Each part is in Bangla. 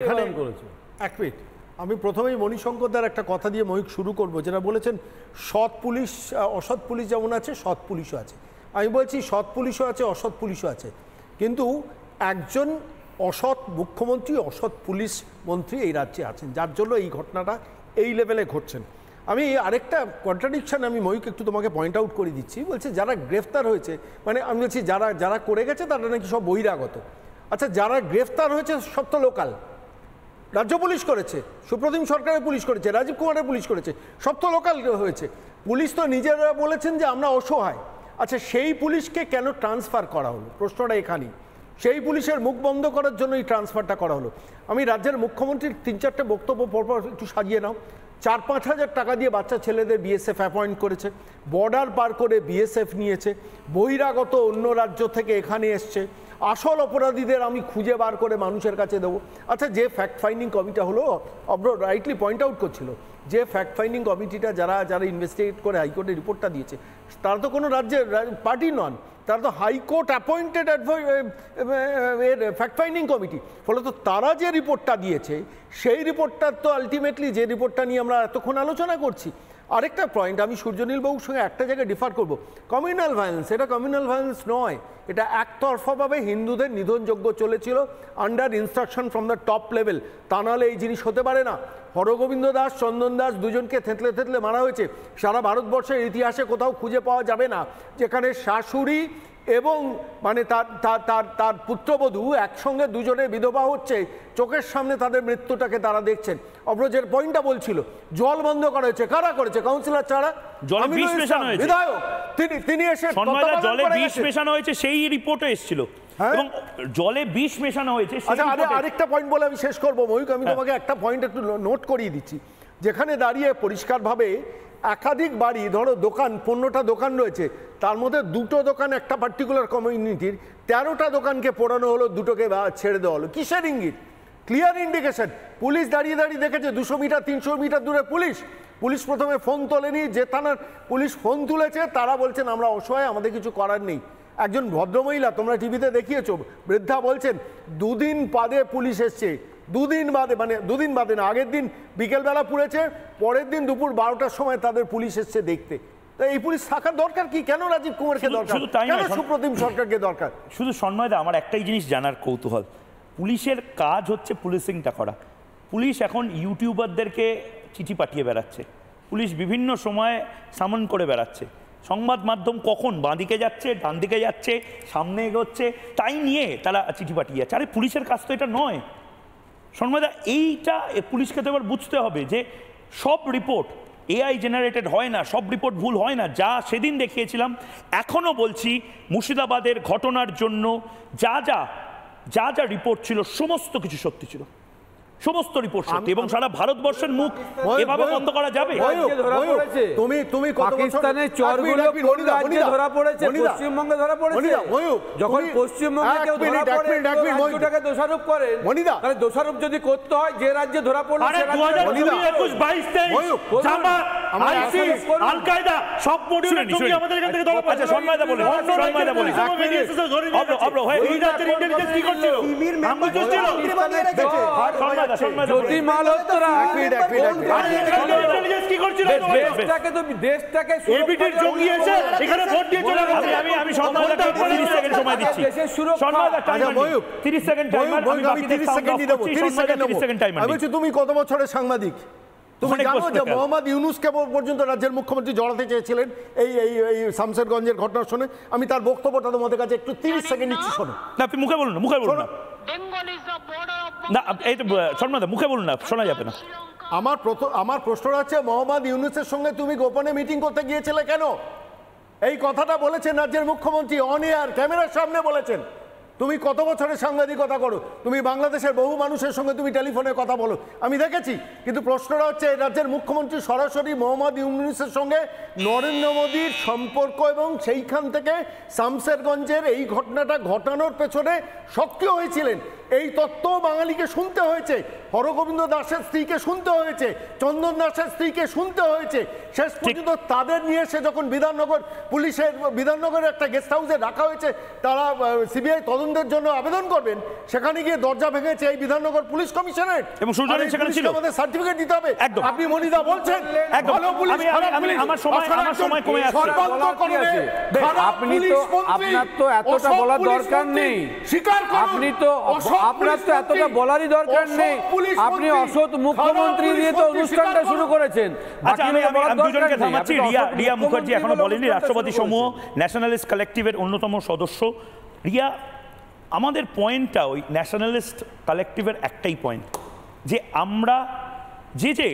এখানে এক মিনিট, আমি প্রথমেই মণিশঙ্করদার একটা কথা দিয়ে মহিক শুরু করব, যেটা বলেছেন সৎ পুলিশ অসৎ পুলিশ যেমন আছে সৎ পুলিশও আছে। আমি বলছি সৎ পুলিশও আছে অসৎ পুলিশও আছে, কিন্তু একজন অসৎ মুখ্যমন্ত্রী অসৎ পুলিশ মন্ত্রী এই রাজ্যে আছেন, যার জন্য এই ঘটনাটা এই লেভেলে ঘটছেন। আমি আরেকটা কন্ট্রাডিকশন আমি মহিক একটু তোমাকে পয়েন্ট আউট করে দিচ্ছি। বলছে যারা গ্রেফতার হয়েছে, মানে আমি বলছি যারা যারা করে গেছে তারা নাকি সব বহিরাগত। আচ্ছা, যারা গ্রেফতার হয়েছে সব তো লোকাল, রাজ্য পুলিশ করেছে, সুপ্রতিম সরকারের পুলিশ করেছে, রাজীব কুমারের পুলিশ করেছে, সব তো লোকাল হয়েছে। পুলিশ তো নিজেরা বলেছেন যে আমরা অসহায়। আচ্ছা, সেই পুলিশকে কেন ট্রান্সফার করা হলো? প্রশ্নটা এখানেই। সেই পুলিশের মুখ বন্ধ করার জন্য এই ট্রান্সফারটা করা হলো। আমি রাজ্যের মুখ্যমন্ত্রীর ৩-৪টে বক্তব্য পরপর একটু সাজিয়ে নাও। ৪-৫ হাজার টাকা দিয়ে বাচ্চা ছেলেদের বিএসএফ অ্যাপয়েন্ট করেছে, বর্ডার পার করে বিএসএফ নিয়েছে, বহিরাগত অন্য রাজ্য থেকে এখানে এসছে, আসল অপরাধীদের আমি খুঁজে বার করে মানুষের কাছে দেবো। আচ্ছা, যে ফ্যাক্ট ফাইন্ডিং কমিটিটা হলো, অব্র রাইটলি পয়েন্ট আউট করছিল, যে ফ্যাক্ট ফাইন্ডিং কমিটিটা যারা ইনভেস্টিগেট করে হাইকোর্টে রিপোর্টটা দিয়েছে, তারা তো কোনো রাজ্যের পার্টি নন, তারা তো high court appointed fact finding committee. ফলে তো তারা যে রিপোর্টটা দিয়েছে সেই রিপোর্টটা তো আলটিমেটলি যে রিপোর্টটা নিয়ে আমরা এতক্ষণ আলোচনা করছি। আরেকটা পয়েন্ট আমি সূর্যনীল বাবুর সঙ্গে একটা জায়গায় ডিফার করব। কমিউনাল ভায়োলেন্স, এটা কমিউনাল ভায়োলেন্স নয়, এটা একতরফাভাবে হিন্দুদের নিধনযজ্ঞ চলেছিল under instruction from the top level. তা নাহলে এই জিনিস হতে পারে না। হরগোবিন্দ দাস, চন্দন দাস দুজনকে থেতলে থেতলে মারা হয়েছে। সারা ভারতবর্ষের ইতিহাসে কোথাও খুঁজে পাওয়া যাবে না যেখানে শাশুড়ি এবং মানে তার পুত্রবধূ একসঙ্গে দুজনে বিধবা হচ্ছে, চোখের সামনে তাদের মৃত্যুটাকে তারা দেখছেন। অব্রজের পয়েন্টটা বলছিল জল বন্ধ করা হয়েছে, কারা করেছে? কাউন্সিলর ছাড়া বিধায়ক, তিনি এসে জলে বিষ মেশানো হয়েছে সেই রিপোর্টে এসেছিল এবং জলে বিষ মেশানো হয়েছে। আরেকটা পয়েন্ট বলে আমি শেষ করবো মহিক, আমি তোমাকে একটা পয়েন্ট একটু নোট করিয়ে দিচ্ছি। যেখানে দাঁড়িয়ে পরিষ্কারভাবে একাধিক বাড়ি, ধরো দোকান, 15টা দোকান রয়েছে, তার মধ্যে 2টো দোকান একটা পার্টিকুলার কমিউনিটির, 13টা দোকানকে পোড়ানো হলো, 2টোকে ছেড়ে দেওয়া হলো। কিসের ইঙ্গিত? Clear indication. পুলিশ দাঁড়িয়ে দাঁড়িয়ে দেখেছে 200 মিটার 300 মিটার দূরে পুলিশ প্রথমে ফোন তোলেনি, যে থানার পুলিশ ফোন তুলেছে তারা বলছেন আমরা অসহায়, আমাদের কিছু করার নেই। একজন ভদ্রমহিলা, তোমরা টিভিতে দেখিয়েছো, বৃদ্ধা বলছেন 2 দিন বাদে পুলিশ এসছে, 2 দিন বাদে, মানে 2 দিন বাদে না, আগের দিন বিকেলবেলা পুড়েছে, পরের দিন দুপুর 12টার সময় তাদের পুলিশ এসছে দেখতে। তো এই পুলিশ থাকার দরকার কি? কেন রাজীব কুমারকে দরকার, কেন সুপ্রতিম সরকারকে দরকার? শুধু সন্ময়দা, আমার একটাই জিনিস জানার কৌতূহল, পুলিশের কাজ হচ্ছে পুলিশিংটা করা। পুলিশ এখন ইউটিউবারদেরকে চিঠি পাঠিয়ে বেড়াচ্ছে, পুলিশ বিভিন্ন সময় সামন করে বেড়াচ্ছে, সংবাদ মাধ্যম কখন বাঁদিকে যাচ্ছে, ডান দিকে যাচ্ছে, সামনে এগোচ্ছে, তাই নিয়ে তারা চিঠি পাঠিয়ে যাচ্ছে। আরে পুলিশের কাজ তো এটা নয় সন্ময়দা। এইটা পুলিশকে তো এবার বুঝতে হবে যে সব রিপোর্ট এআই জেনারেটেড হয় না, সব রিপোর্ট ভুল হয় না। যা সেদিন দেখিয়েছিলাম, এখনও বলছি, মুর্শিদাবাদের ঘটনার জন্য যা যা রিপোর্ট ছিল সমস্ত কিছু সত্যি ছিল, সমস্ত রিপোর্ট সত্যি, এবং সারা ভারতবর্ষের মুখ এভাবে বন্ধ করা যাবে? তুমি পাকিস্তানের চরগুলো কোন রাজ্যে ধরা পড়েছে? পশ্চিমবঙ্গে ধরা পড়েছে। যখন পশ্চিমবঙ্গে কেউ ধরা পড়ে রাজ্যটাকে দোষারোপ করেন, তাহলে দোষারোপ যদি করতে হয় যে রাজ্যে ধরা পড়লো সে রাজ্যে। 2021, 22, 23 জামাত, আইসিস, আল কায়দা সব মডিউলে তুমি আমাদের এখান থেকে ধরা পড়েছে। সন্ময়দা বলে অব্র হয়ে এই রাজ্যের ইন্টেলিজেন্স কি করছিল? আমরা করছিল যদি মালহোত্রা কি করছিল? দেশটাকে এবিটির জঙ্গি এসে এখানে ভোট দিয়ে চলে গেছে। আমি সন্ময়দাকে 30 সেকেন্ড সময় দিচ্ছি। সন্ময়দা 30 সেকেন্ড টাইমার, আমি বাকি 30 সেকেন্ড দেব। 30 সেকেন্ড টাইমার। আমি বলছি তুমি কত বছরের সাংবাদিক? তুমি জানো যে মোহাম্মদ ইউনুসকে পর্যন্ত রাজ্যের মুখ্যমন্ত্রী জড়াতে চেয়েছিলেন এই শামশেরগঞ্জের ঘটনার শুনে? আমি তার বক্তব্যটা তোমাদের কাছে একটু 30 সেকেন্ড নিচ্ছি, শোনো। না, আপনি মুখে বলুন না, মুখে বলুন না, না এই তো সন্ময়দা মুখে বলুন না, শোনা যাবে না। আমার প্রশ্নটা হচ্ছে, মোহাম্মদ ইউনুসের সঙ্গে তুমি গোপনে মিটিং করতে গিয়েছিলে কেন? এই কথাটা বলেছেন রাজ্যের মুখ্যমন্ত্রী, অন এয়ার ক্যামেরার সামনে বলেছেন। তুমি কত বছরের সাংবাদিকতা করো? তুমি বাংলাদেশের বহু মানুষের সঙ্গে তুমি টেলিফোনে কথা বলো, আমি দেখেছি। কিন্তু প্রশ্নটা হচ্ছে, রাজ্যের মুখ্যমন্ত্রী সরাসরি মোহাম্মদ ইউনুসের সঙ্গে নরেন্দ্র মোদীর সম্পর্ক এবং সেইখান থেকে শামশেরগঞ্জের এই ঘটনাটা ঘটানোর পেছনে সক্রিয় হয়েছিলেন। এই তত্ত্ব বাঙালিকে শুনতে হয়েছে, হরগোবিন্দ দাসের স্ত্রীকে শুনতে হয়েছে, চন্দন দাসের স্ত্রীকে শুনতে হয়েছে। শেষ পর্যন্ত তাদের নিয়ে এসে যখন বিধাননগরের একটা গেস্ট হাউসে রাখা হয়েছে, তারা সিবিআই তদন্তের জন্য আবেদন করবেন, সেখানে গিয়ে দরজা ভেঙেছে এই বিধাননগর পুলিশ কমিশনারেট এবং সুজনের সেখানে ছিল। আমাদের সার্টিফিকেট দিতে হবে। আপনি মনিদা বলছেন ভালো পুলিশ খারাপ পুলিশ, আমার সময় কমে যাচ্ছে। আপনার তো এতটা বলার দরকার নেই, আপনার তো এতটা বলারই দরকার নেই। আপনি অসৎ মুখ্যমন্ত্রী দিয়ে তো অনুষ্ঠানটা শুরু করেছেন। আচ্ছা, আমি দুজনকে থামাচ্ছি। রিয়া মুখার্জি এখনো বলেনি, রাষ্ট্রবাদী সমূহ ন্যাশনালিস্ট কালেকটিভের অন্যতম সদস্য। রিয়া, আমাদের পয়েন্টটা ওই ন্যাশনালিস্ট কালেকটিভের একটাই পয়েন্ট, যে আমরা যে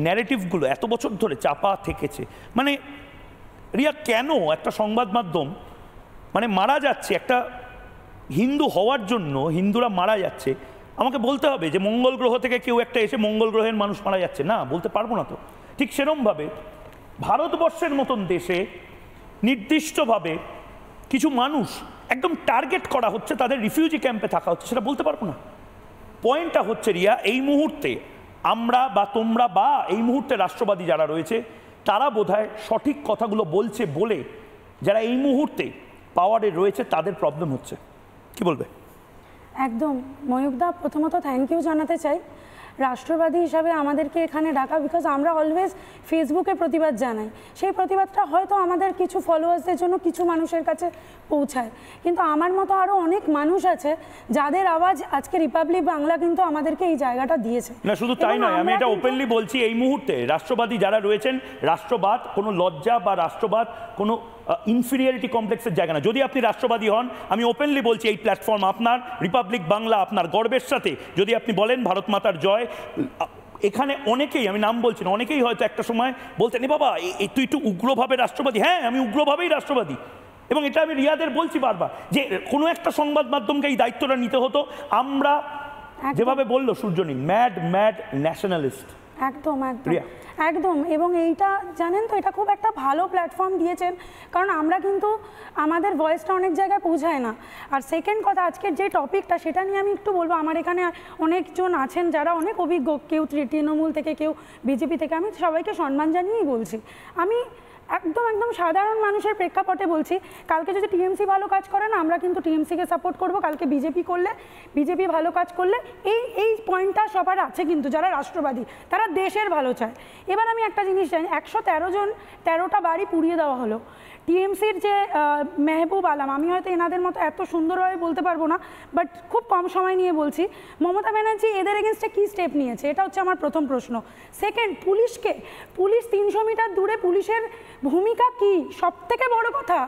ন্যারেটিভগুলো এত বছর ধরে চাপা থেকেছে, মানে রিয়া কেন একটা সংবাদ মাধ্যম মানে মারা যাচ্ছে, একটা হিন্দু হওয়ার জন্য হিন্দুরা মারা যাচ্ছে, আমাকে বলতে হবে যে মঙ্গল গ্রহ থেকে কেউ একটা এসে মঙ্গল গ্রহের মানুষ মারা যাচ্ছে? না, বলতে পারবো না। তো ঠিক সেরকমভাবে ভারতবর্ষের মতন দেশে নির্দিষ্টভাবে কিছু মানুষ একদম টার্গেট করা হচ্ছে, তাদের রিফিউজি ক্যাম্পে থাকা হচ্ছে, সেটা বলতে পারবো না। পয়েন্টটা হচ্ছে রিয়া, এই মুহূর্তে আমরা বা তোমরা বা এই মুহূর্তে রাষ্ট্রবাদী যারা রয়েছে তারা বোধহয় সঠিক কথাগুলো বলছে বলে যারা এই মুহূর্তে পাওয়ারে রয়েছে তাদের প্রবলেম হচ্ছে। কি বলবে? একদম ময়ূকদা, প্রথমত থ্যাংক ইউ জানাতে চাই রাষ্ট্রবাদী হিসাবে আমাদেরকে এখানে ডাকা, বিকজ আমরা অলওয়েজ ফেসবুকে প্রতিবাদ জানাই, সেই প্রতিবাদটা হয়তো আমাদের কিছু ফলোয়ার্সদের জন্য কিছু মানুষের কাছে পৌঁছায়, কিন্তু আমার মতো আরও অনেক মানুষ আছে যাদের আওয়াজ আজকে রিপাবলিক বাংলা কিন্তু আমাদেরকে এই জায়গাটা দিয়েছে। না শুধু তাই নয়, আমি এটা ওপেনলি বলছি, এই মুহূর্তে রাষ্ট্রবাদী যারা রয়েছেন, রাষ্ট্রবাদ কোনো লজ্জা বা রাষ্ট্রবাদ কোনো ইনফিরিয়রিটি কমপ্লেক্সের জায়গা না। যদি আপনি রাষ্ট্রবাদী হন, আমি ওপেনলি বলছি এই প্ল্যাটফর্ম আপনার, রিপাবলিক বাংলা আপনার, গর্বের সাথে যদি আপনি বলেন ভারত মাতার জয়। এখানে অনেকেই, আমি নাম বলছি না, অনেকেই হয়তো একটা সময় বলতেন বাবা তুই একটু উগ্রভাবে রাষ্ট্রবাদী। হ্যাঁ, আমি উগ্রভাবেই রাষ্ট্রবাদী, এবং এটা আমি রিয়াদের বলছি বারবার যে কোনো একটা সংবাদ মাধ্যমকে এই দায়িত্বটা নিতে হতো। আমরা যেভাবে বললো সূর্যনী, ম্যাড ন্যাশনালিস্ট। একদম একদম একদম, এবং এইটা জানেন তো, এটা খুব একটা ভালো প্ল্যাটফর্ম দিয়েছেন, কারণ আমরা কিন্তু আমাদের ভয়েসটা অনেক জায়গায় পৌঁছায় না। আর সেকেন্ড কথা, আজকের যে টপিকটা সেটা নিয়ে আমি একটু বলবো। আমার এখানে অনেকজন আছেন যারা অনেক অভিজ্ঞ, কেউ তৃণমূল থেকে, কেউ বিজেপি থেকে, আমি সবাইকে সম্মান জানিয়েই বলছি। আমি একদম সাধারণ মানুষের প্রেক্ষাপটে বলছি, কালকে যদি টিএমসি ভালো কাজ করে না, আমরা কিন্তু টিএমসিকে সাপোর্ট করব। কালকে বিজেপি ভালো কাজ করলে এই পয়েন্টটা সবার আছে, কিন্তু যারা রাষ্ট্রবাদী তারা দেশের ভালো চায়। এবার আমি একটা জিনিস জানি, 113টা বাড়ি পুড়িয়ে দেওয়া হলো। টিএমসির যে মেহবুব আলম, আমি হয়তো এনাদের মতো এত সুন্দরভাবে বলতে পারবো না, বাট খুব কম সময় নিয়ে বলছি, মমতা ব্যানার্জি এদের এগেনস্টে কী স্টেপ নিয়েছে, এটা হচ্ছে আমার প্রথম প্রশ্ন। সেকেন্ড, পুলিশ 300 মিটার দূরে পুলিশের ভূমিকা কি, সব থেকে বড় কথা।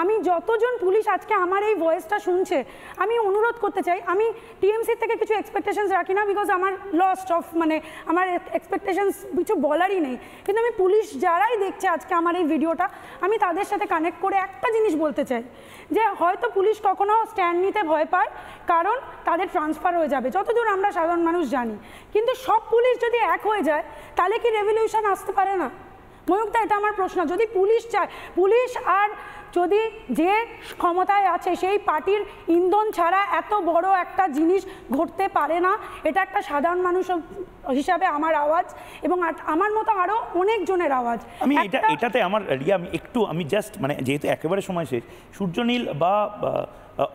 আমি যতজন পুলিশ আজকে আমার এই ভয়েসটা শুনছে, আমি অনুরোধ করতে চাই, আমি টিএমসির থেকে কিছু এক্সপেকটেশনস রাখি না, বিকজ আমার লস্ট অফ, মানে আমার এক্সপেকটেশনস কিছু বলারই নেই, কিন্তু আমি পুলিশ যারাই দেখছে আজকে আমার এই ভিডিওটা, আমি তাদের সাথে কানেক্ট করে একটা জিনিস বলতে চাই, যে হয়তো পুলিশ কখনো স্ট্যান্ড নিতে ভয় পায়, কারণ তাদের ট্রান্সফার হয়ে যাবে, যতদূর আমরা সাধারণ মানুষ জানি। কিন্তু সব পুলিশ যদি এক হয়ে যায়, তাহলে কি রেভলিউশন আসতে পারে না? ময়ূকদা, এটা আমার প্রশ্ন। যদি পুলিশ চায়, পুলিশ আর যদি যে ক্ষমতায় আছে সেই পার্টির ইন্ধন ছাড়া এত বড় একটা জিনিস ঘটতে পারে না। এটা একটা সাধারণ মানুষ হিসাবে আমার আওয়াজ, এবং আমার মতো আরও অনেকজনের আওয়াজ। আমি এটাতে আমার রিয়া, আমি জাস্ট মানে যেহেতু একেবারে সময় শেষ, সূর্যনীল বা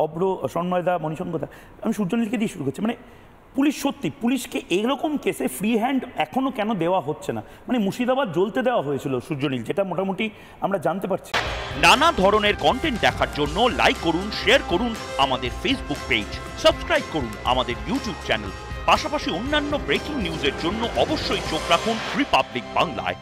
অব্র, সন্ময়দা, মণিশঙ্করদা, আমি সূর্যনীলকে দিয়ে শুরু করছি। মানে পুলিশকে এরকম কেসে ফ্রি হ্যান্ড এখনো কেন দেওয়া হচ্ছে না? মানে মুর্শিদাবাদ জ্বলতে দেওয়া হয়েছিল সূর্যনীল, যেটা মোটামুটি আমরা জানতে পারছি। নানা ধরনের কন্টেন্ট দেখার জন্য লাইক করুন, শেয়ার করুন আমাদের ফেসবুক পেজ, সাবস্ক্রাইব করুন আমাদের ইউটিউব চ্যানেল। পাশাপাশি অন্যান্য ব্রেকিং নিউজের জন্য অবশ্যই চোখ রাখুন রিপাবলিক বাংলায়।